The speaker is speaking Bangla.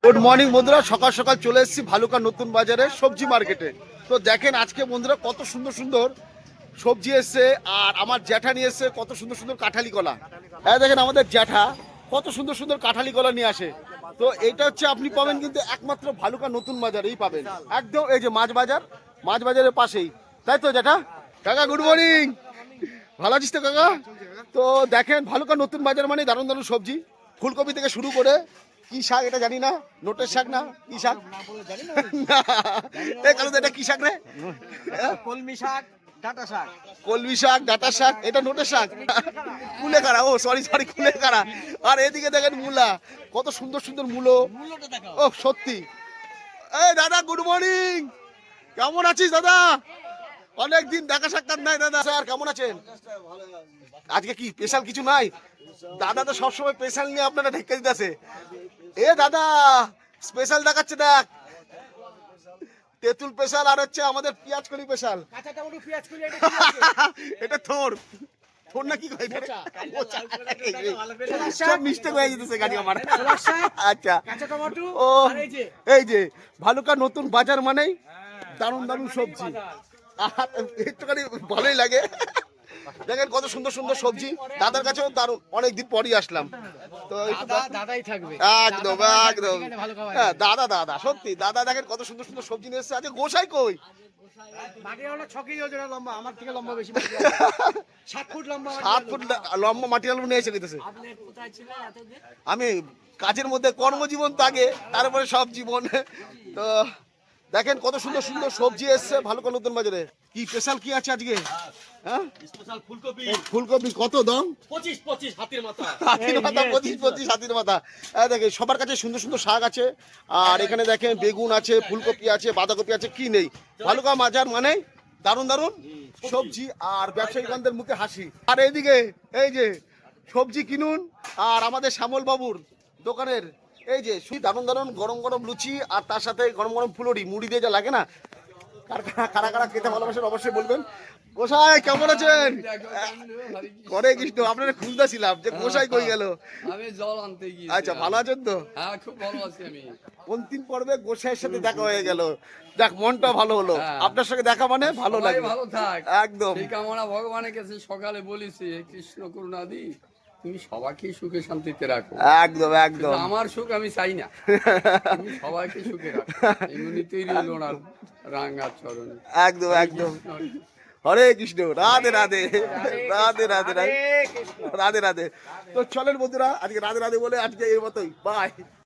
গুড মর্নিং বন্ধুরা, সকাল সকাল চলে এসেছি ভালুকা নতুন বাজারে সবজি মার্কেটে। তো দেখেন আজকে বন্ধুরা কত সুন্দর সুন্দর সবজি এসছে, আর আমার জ্যাঠা নিয়ে এসছে কত সুন্দর সুন্দর কাঁঠালি কলা। হ্যাঁ দেখেন আমাদের জ্যাঠা কত সুন্দর সুন্দর কাঁঠালি কলা নিয়ে আসে। তো এটা হচ্ছে আপনি পাবেন কিন্তু একমাত্র ভালুকা নতুন বাজারেই পাবেন, একদম এই যে মাছ বাজারের পাশেই, তাই তো জ্যাঠা? কাকা গুড মর্নিং, ভালো আছিস তো কাকা? তো দেখেন ভালুকা নতুন বাজার মানে দারুণ দারুণ সবজি, ফুলকপি থেকে শুরু করে কি শাক এটা জানি না, নোটের শাক না কি শাক, এটা কি শাক রে? কলমি শাক, ডাঁটা শাক। কলমি শাক, ডাঁটা শাক, এটা নোটের শাক, কুলেখাড়া, ও সরি সরি কুলেখাড়া। আর এদিকে দেখেন মূলা, কত সুন্দর সুন্দর মূলো। ও সত্যি, এই দাদা গুড মর্নিং, কেমন আছিস দাদা? অনেকদিন দেখা সাক্ষাৎ নাই দাদা। স্যার কেমন আছেন? আজকে কি স্পেশাল কিছু নাই? দাদা তো সবসময় স্পেশাল নিয়ে আপনারা ঢেকে দিতেছে। এ দাদা স্পেশাল দেখাচ্ছে, দেখ তেঁতুল স্পেশাল, আর হচ্ছে আমাদের পেঁয়াজ কলি স্পেশাল। কাঁচা টমেটো, পেঁয়াজ কলি, এটা থোর থোর না কি কয়? সব মিস্টেক হয়ে যেতেছে গাড়ি আমার। আচ্ছা কাঁচা টমেটো। ও আর এই যে ভালুকা নতুন বাজার মানেই দারুণ দারুণ সবজি, আর একটুখানি ভালোই লাগে। দেখেন কত সুন্দর সুন্দর সবজি, দাদার কাছেও দারুণ অনেকদিন পরই আসলাম। তো দাদাই থাকবে একদম একদম, হ্যাঁ দাদা দাদা সত্যি দাদা, দেখেন কত সুন্দর সুন্দর সবজি নিয়ে এসছে। আজকে গোসাই কই? মাটির 6 কেজি ওজনের লম্বা, আমার থেকে লম্বা বেশি। 7 ফুট লম্বা, 7 ফুট লম্বা মাটি আলু নিয়ে এসে দিতেছে। আমি কাজের মধ্যে, কর্মজীবন তো আগে, তারপরে সব জীবন। তো দেখেন কত সুন্দর সুন্দর সবজি এসছে ভালুকা নতুন বাজারে। কি স্পেশাল কি আছে আজকে? হ্যাঁ স্পেশাল ফুলকপি ফুলকপি কত দাম? 25 হাতির মাথা। হাতির মাথা 25 হাতির মাথা। দেখেন সবার কাছে সুন্দর সুন্দর শাক আছে, আর এখানে দেখেন বেগুন আছে, ফুলকপি আছে, বাঁধাকপি আছে, কি নেই? ভালুকা বাজার মানে দারুণ দারুণ সবজি আর ব্যবসায়ীগণদের মুখে হাসি। আর এইদিকে এই যে সবজি কিনুন, আর আমাদের শ্যামল বাবুর দোকানের এই যে দারুণ দারুণ গরম গরম লুচি, আর তার সাথে গরম গরম ফুলুরি মুড়ি দিয়ে যা লাগে না, কারা কারা খেতে ভালোবাসেন অবশ্যই বলবেন। গোসাই কেমন আছেন? করে কৃষ্ণ আপনারা খুঁজতেছিলাম যে গোসাই কই গেল। আমি জল আনতে গিয়েছি। আচ্ছা ভালো আছেন তো? হ্যাঁ খুব ভালো আছি আমি। অন্তিম পর্বে গোসাইয়ের সাথে দেখা হয়ে গেল, দেখ মনটা ভালো হলো। হ্যাঁ। আপনার সঙ্গে দেখা মানে ভালো সবাই লাগে। ভালো থাক একদম সেই কামনা ভগবানের কাছে সকালে বলেছি, হে কৃষ্ণ করুণাদি তুমি সবাইকে সুখে শান্তিতে রাখো। একদম একদম, কিন্তু আমার সুখ আমি চাই না, তুমি সবাইকে সুখে রাখো। এমনি তৈরি হলো না রাঙ্গা চরণে। একদম একদম। হরে কৃষ্ণ, রাধে রাধে রাধে রাধে রাধে রাধে রাধে। তো চলেন বন্ধুরা, আজকে রাধে রাধে বলে আজকে এর মতোই, বাই।